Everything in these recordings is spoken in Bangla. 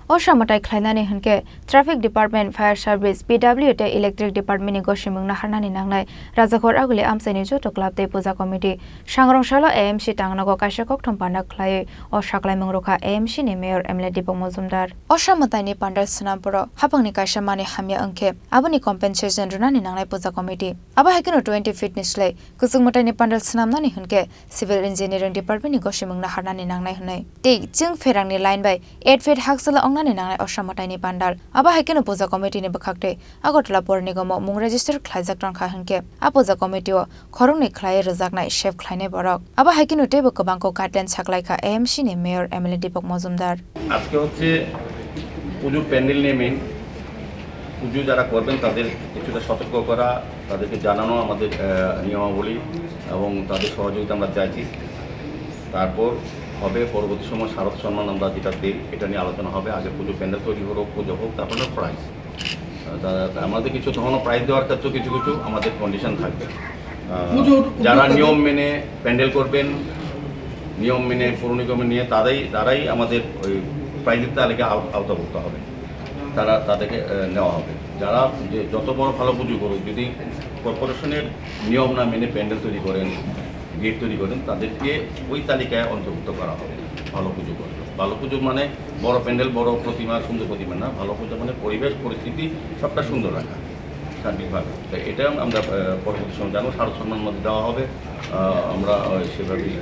Oshamatai Klainani Hunke, Traffic Department, Fire Service, PWT, Electric Department, Goshimung Naharnani Nangnai, Razakor Aguli Amsani Joto Club de Puza Committee, Shangrong Shala AMC Tangnago Kashakok Tompana Klai, or Shaklai Mungroka AMC ni Mayor Emile Dipo Mozumdar. Oshamatai Pandal Sunampuro, Hapangni Kashamani Hamia Unke, Abuni Compensation Runani Nangai Puza Committee. Abahakino 20 Fitness Lay, Kusumutani Pandal Sunamnani Hunke, Civil Engineering Department, Goshimung Naharnani Nangnai Hunai. Take Jung Ferangni line by 8 feet Haxala Nani Nang Oshamatai Pandal, Abahakino Puza Committee in Bakakte, Agotla Pornigomo, Mung registered Klazakran Kahanke, Apoza Committee, Koroni Klai Razakna, Chef Kleine Borok, Abahakino Table Banko Katlan Saklaika, AMC ni Mayor Emily Dipok Mozumdar. আজকে হচ্ছে পুজোর প্যান্ডেল নেমে পুজো যারা করবেন তাদের কিছুটা সতর্ক করা, তাদেরকে জানানো আমাদের নিয়মাবলী এবং তাদের সহযোগিতা আমরা চাইছি। তারপর হবে পরবর্তী সময় শারদ সম্মান আমরা যেটা দিই এটা নিয়ে আলোচনা হবে। আগে পুজো প্যান্ডেল তৈরি হোক, পুজো হোক, তারপরে প্রাইজ। আমাদের কিছু তখন প্রাইজ দেওয়ার ক্ষেত্রে কিছু কিছু আমাদের কন্ডিশন থাকবে। যারা নিয়ম মেনে প্যান্ডেল করবেন, নিয়ম মেনে পৌর নিগম নিয়ে তারাই আমাদের ওই প্রাইজের তালিকা আওতাভুক্ত হবে, তাদেরকে নেওয়া হবে। যারা যত বড় ভালো পুজো করুক, যদি কর্পোরেশনের নিয়ম না মেনে প্যান্ডেল তৈরি করেন, গেট তৈরি করেন, তাদেরকে ওই তালিকায় অন্তর্ভুক্ত করা হবে। ভালো পুজো করবে, ভালো পুজো মানে বড় প্যান্ডেল, বড় প্রতিমা, সুন্দর প্রতিমা না। ভালো পুজো মানে পরিবেশ পরিস্থিতি সবটা সুন্দর রাখা শান্তিভাবে। এটা আমরা পরবর্তী সময় জানবো। শারদ সম্মান মধ্যে দেওয়া হবে। আমরা সেভাবেই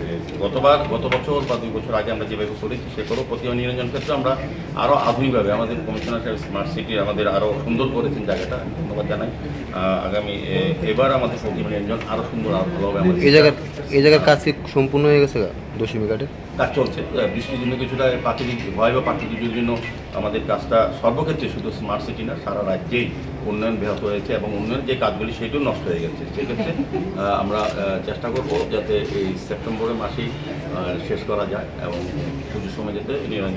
গত বছর বা 2 বছর আগে আমরা যেভাবে করেছি সে করো। প্রতিমা নিরঞ্জন ক্ষেত্রে আমরা আরও আধুনিকভাবে আমাদের কমিশনার সাহেব স্মার্ট সিটি আমাদের আরও সুন্দর করেছেন জায়গাটা, ধন্যবাদ জানাই। আগামী এবার আমাদের প্রতিমা নিরঞ্জন আরও সুন্দর আরও ভালো হবে। আমাদের এই জায়গার কাজ সম্পূর্ণ হয়ে গেছে, দশমী ঘাটে কাজ চলছে। বৃষ্টির জন্য কিছুটা প্রাকৃতিক ভয় বা প্রাকৃতিক দুর্যোগের জন্য আমাদের কাজটা সর্বক্ষেত্রে, শুধু স্মার্ট সিটি না, সারা রাজ্যেই উন্নয়ন ব্যাহত হয়েছে এবং উন্নয়নের যে কাজগুলি সেটিও নষ্ট হয়ে গেছে। সেক্ষেত্রে আমরা চেষ্টা করব যাতে এই সেপ্টেম্বরের মাসেই শেষ করা যায় এবং পুজোর সময় যাতে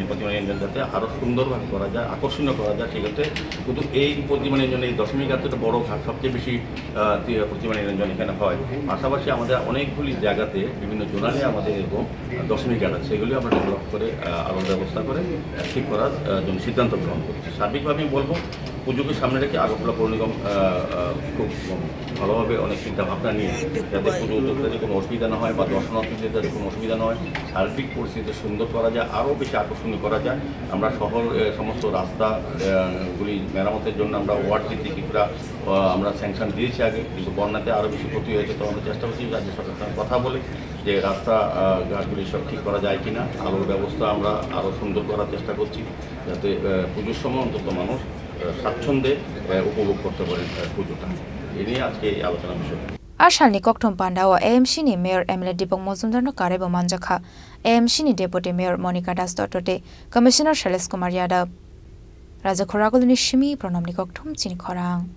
প্রতিমা নিরঞ্জন যাতে আরও সুন্দরভাবে করা যায়, আকর্ষণীয় করা যায়। সেক্ষেত্রে শুধু এই প্রতিমা নিরঞ্জন, এই দশমী ঘাট একটা বড় ঘাট, সবচেয়ে বেশি প্রতিমা নিরঞ্জন এখানে হয়। পাশাপাশি আমাদের অনেকগুলি জায়গাতে বিভিন্ন জোনালে আমাদের এরকম দশমী ঘাট আছে, সেগুলি আমরা ডেভেলপ করে আলোর ব্যবস্থা করে ঠিক করার জন্য সিদ্ধান্ত গ্রহণ করছি। সার্বিকভাবে আমি বলবো পুজোকে সামনে রেখে আগরতলা পৌর নিগম খুব ভালোভাবে অনেক চিন্তাভাবনা নিয়ে যাতে পুজো উদ্যোক্তাদের কোনো অসুবিধা না হয় বা দর্শনার্থীদের যাতে কোনো অসুবিধা না হয়, সার্বিক পরিস্থিতি সুন্দর করা যায়, আরও বেশি আকর্ষণীয় করা যায়। আমরা শহর সমস্ত রাস্তাগুলি মেরামতের জন্য আমরা ওয়ার্ড ভিত্তিক কিছুটা আমরা স্যাংশন দিয়েছি আগে, কিন্তু বন্যাতে আরও বেশি ক্ষতি হয়েছে। তো আমরা চেষ্টা করছি রাজ্য সরকারের কথা বলে যে রাস্তা ঘাটগুলি সব ঠিক করা যায় কিনা, আলোর ব্যবস্থা আমরা আরও সুন্দর করার চেষ্টা করছি যাতে পুজোর সময় অন্তত মানুষ স্বাচ্ছন্দ্যে উপভোগ করতে পারেন পুজোটা। এ নিয়ে আজকে এই আলোচনার বিষয়। Ashalni Koktom Pandawa AMC ni Mayor Emily Dipok Mozumdar no Karebo Manjakha, AMC ni Deputy Mayor Monica Das Dotote, Commissioner Shailesh Kumar Yadav, Raja Khoragul ni Shimi Pranam ni Koktom Chini Khorang.